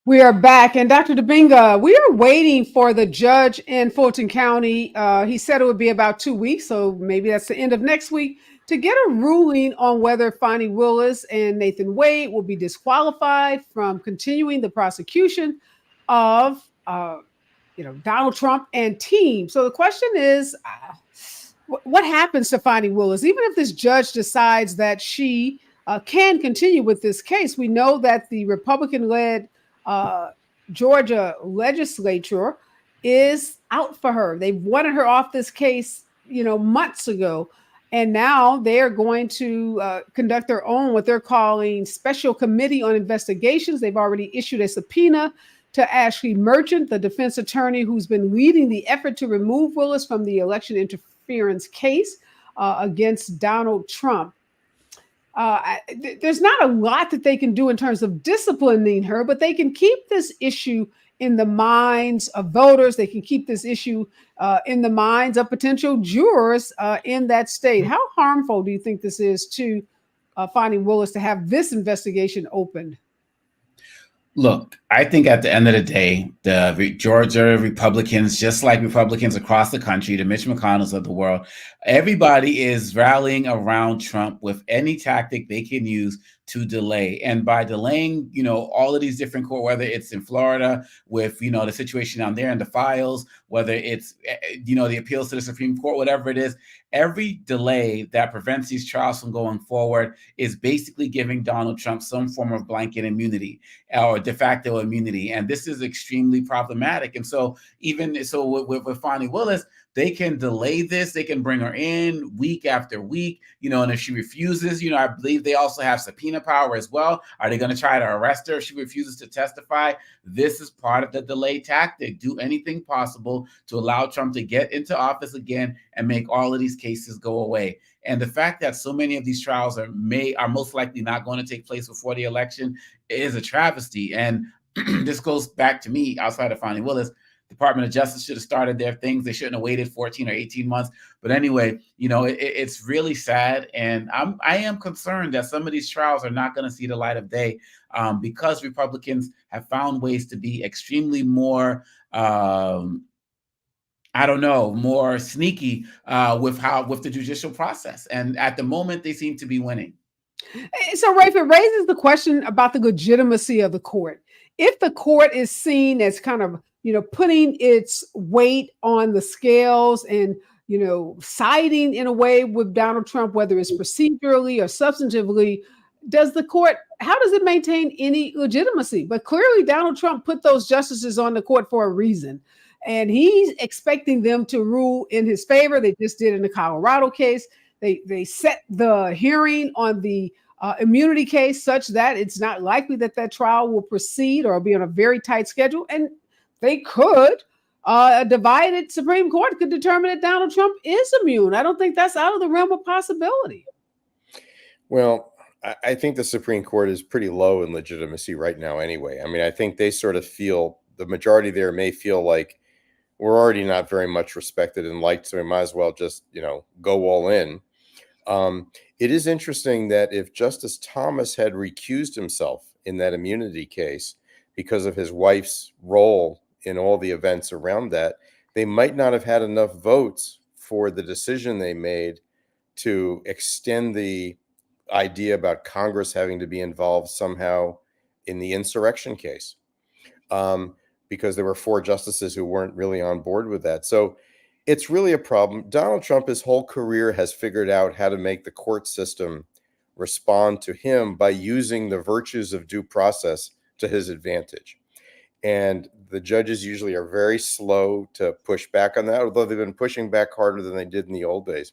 A: We are back, and Dr. Debinga, we are waiting for the judge in Fulton County. He said it would be about 2 weeks, so maybe that's the end of next week, to get a ruling on whether Fani Willis and Nathan Wade will be disqualified from continuing the prosecution of, Donald Trump and team. So the question is, what happens to Fani Willis? Even if this judge decides that she can continue with this case, we know that the Republican-led Georgia legislature is out for her. They wanted her off this case, months ago. And now they're going to conduct their own, what they're calling special committee on investigations. They've already issued a subpoena to Ashley Merchant, the defense attorney who's been leading the effort to remove Willis from the election interference case against Donald Trump. There's not a lot that they can do in terms of disciplining her, but they can keep this issue in the minds of voters. They can keep this issue in the minds of potential jurors in that state. How harmful do you think this is to Fani Willis to have this investigation opened?
K: Look, I think at the end of the day, the Georgia Republicans, just like Republicans across the country, the Mitch McConnells of the world, everybody is rallying around Trump with any tactic they can use to delay. And by delaying, all of these different court, whether it's in Florida with, the situation down there in the files, whether it's, the appeals to the Supreme Court, whatever it is, every delay that prevents these trials from going forward is basically giving Donald Trump some form of blanket immunity or de facto immunity. And this is extremely problematic. And so with Fani Willis, they can delay this. They can bring her in week after week, and if she refuses, I believe they also have subpoena power as well. Are they going to try to arrest her if she refuses to testify? This is part of the delay tactic. Do anything possible to allow Trump to get into office again and make all of these cases go away. And the fact that so many of these trials are most likely not going to take place before the election is a travesty. And this goes back to me, outside of Fonnie Willis. Department of Justice should have started their things. They shouldn't have waited 14 or 18 months. But anyway, it's really sad. And I am concerned that some of these trials are not going to see the light of day because Republicans have found ways to be extremely more, more sneaky with the judicial process. And at the moment, they seem to be winning.
A: So, Rafe, it raises the question about the legitimacy of the court. If the court is seen as kind of, putting its weight on the scales and, siding in a way with Donald Trump, whether it's procedurally or substantively, how does it maintain any legitimacy? But clearly Donald Trump put those justices on the court for a reason. And he's expecting them to rule in his favor. They just did in the Colorado case. They set the hearing on the immunity case such that it's not likely that trial will proceed or be on a very tight schedule. And they could, a divided Supreme Court could determine that Donald Trump is immune. I don't think that's out of the realm of possibility.
L: Well, I think the Supreme Court is pretty low in legitimacy right now anyway. I mean, I think they sort of feel, the majority there may feel like we're already not very much respected and liked, so we might as well just, go all in. It is interesting that if Justice Thomas had recused himself in that immunity case because of his wife's role in all the events around that, they might not have had enough votes for the decision they made to extend the idea about Congress having to be involved somehow in the insurrection case, because there were 4 justices who weren't really on board with that. So it's really a problem. Donald Trump, his whole career, has figured out how to make the court system respond to him by using the virtues of due process to his advantage. And the judges usually are very slow to push back on that, although they've been pushing back harder than they did in the old days.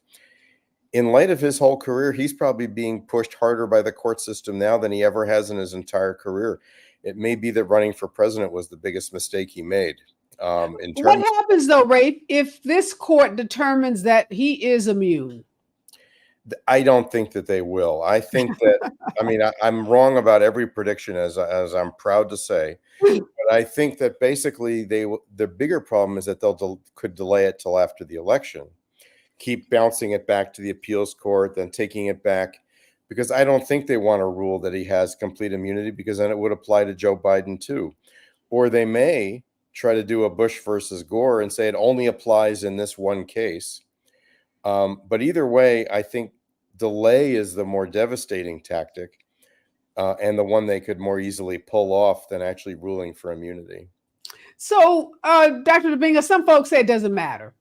L: In light of his whole career, he's probably being pushed harder by the court system now than he ever has in his entire career. It may be that running for president was the biggest mistake he made.
A: What happens though, Rafe, if this court determines that he is immune?
L: I don't think that they will. I think that, I'm wrong about every prediction, as I'm proud to say. But I think that basically the bigger problem is that could delay it till after the election, keep bouncing it back to the appeals court, then taking it back, because I don't think they want to rule that he has complete immunity, because then it would apply to Joe Biden too. Or they may try to do a Bush versus Gore and say it only applies in this one case. But either way, I think delay is the more devastating tactic and the one they could more easily pull off than actually ruling for immunity.
A: So, Dr. Dominguez, some folks say it doesn't matter.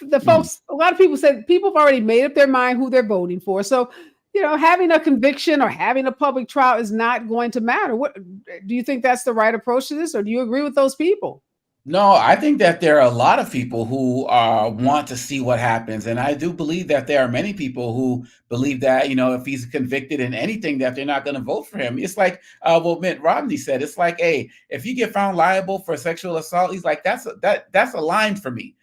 A: A lot of people say people have already made up their mind who they're voting for. So, having a conviction or having a public trial is not going to matter. What do you think that's the right approach to this, or do you agree with those people?
K: No, I think that there are a lot of people who want to see what happens. And I do believe that there are many people who believe that, if he's convicted in anything, that they're not going to vote for him. It's like what Mitt Romney said. It's like, hey, if you get found liable for sexual assault, he's like, that's a line for me.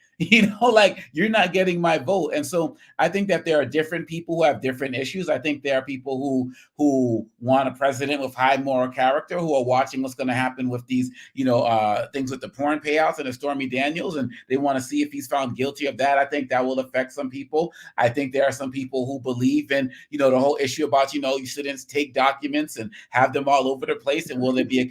K: Like, you're not getting my vote. And so I think that there are different people who have different issues. I think there are people who want a president with high moral character, who are watching what's going to happen with these, things with the porn payouts and the Stormy Daniels, and they want to see if he's found guilty of that. I think that will affect some people. I think there are some people who believe in, the whole issue about, you shouldn't take documents and have them all over the place. And will there be a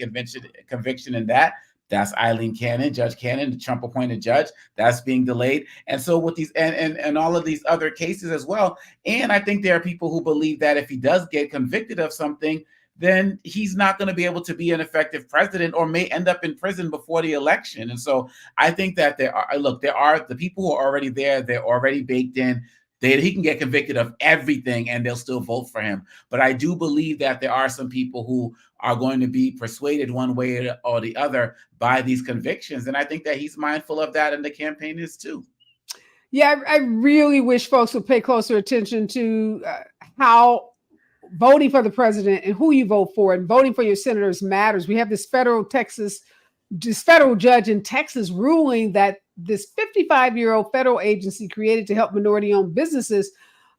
K: conviction in that? That's Eileen Cannon, Judge Cannon, the Trump-appointed judge. That's being delayed. And so with these and all of these other cases as well. And I think there are people who believe that if he does get convicted of something, then he's not going to be able to be an effective president, or may end up in prison before the election. And so I think that there are the people who are already there. They're already baked in. He can get convicted of everything and they'll still vote for him. But I do believe that there are some people who are going to be persuaded one way or the other by these convictions. And I think that he's mindful of that, and the campaign is too.
A: Yeah, I really wish folks would pay closer attention to how voting for the president and who you vote for and voting for your senators matters. We have this federal judge in Texas ruling that this 55-year-old federal agency created to help minority-owned businesses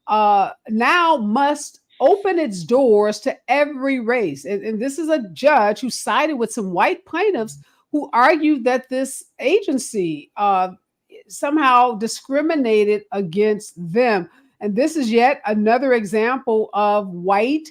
A: now must open its doors to every race. And this is a judge who sided with some white plaintiffs who argued that this agency somehow discriminated against them. And this is yet another example of white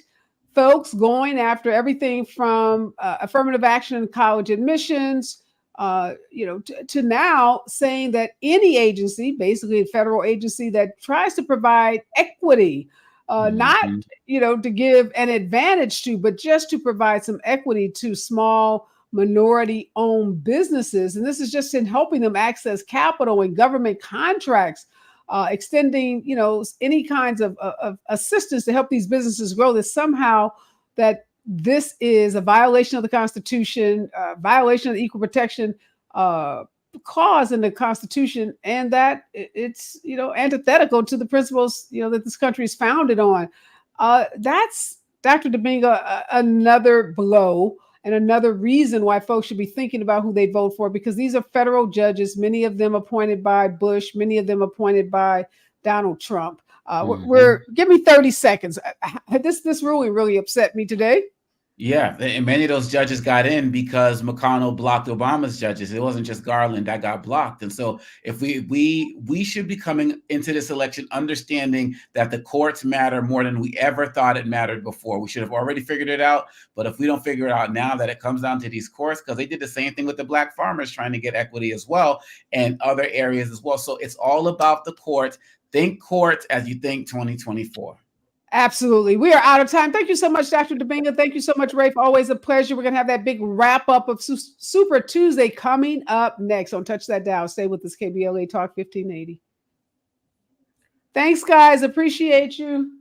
A: folks going after everything from affirmative action in college admissions, to now saying that any agency, basically a federal agency that tries to provide equity, not, to give an advantage to, but just to provide some equity to small minority-owned businesses. And this is just in helping them access capital and government contracts, extending, any kinds of assistance to help these businesses grow. That somehow that this is a violation of the Constitution, violation of the equal protection clause in the Constitution, and that it's antithetical to the principles that this country is founded on. That's, Dr. Domingo, another blow and another reason why folks should be thinking about who they vote for, because these are federal judges, many of them appointed by Bush, many of them appointed by Donald Trump. Give me 30 seconds. This ruling really upset me today.
K: Yeah, and many of those judges got in because McConnell blocked Obama's judges. It wasn't just Garland that got blocked. And so if we should be coming into this election understanding that the courts matter more than we ever thought it mattered before. We should have already figured it out. But if we don't figure it out now, that it comes down to these courts, because they did the same thing with the Black farmers trying to get equity as well, and other areas as well. So it's all about the courts. Think courts as you think 2024.
A: Absolutely. We are out of time. Thank you so much, Dr. Domingo. Thank you so much, Rafe. Always a pleasure. We're going to have that big wrap up of Super Tuesday coming up next. Don't touch that dial. Stay with us, KBLA Talk 1580. Thanks, guys. Appreciate you.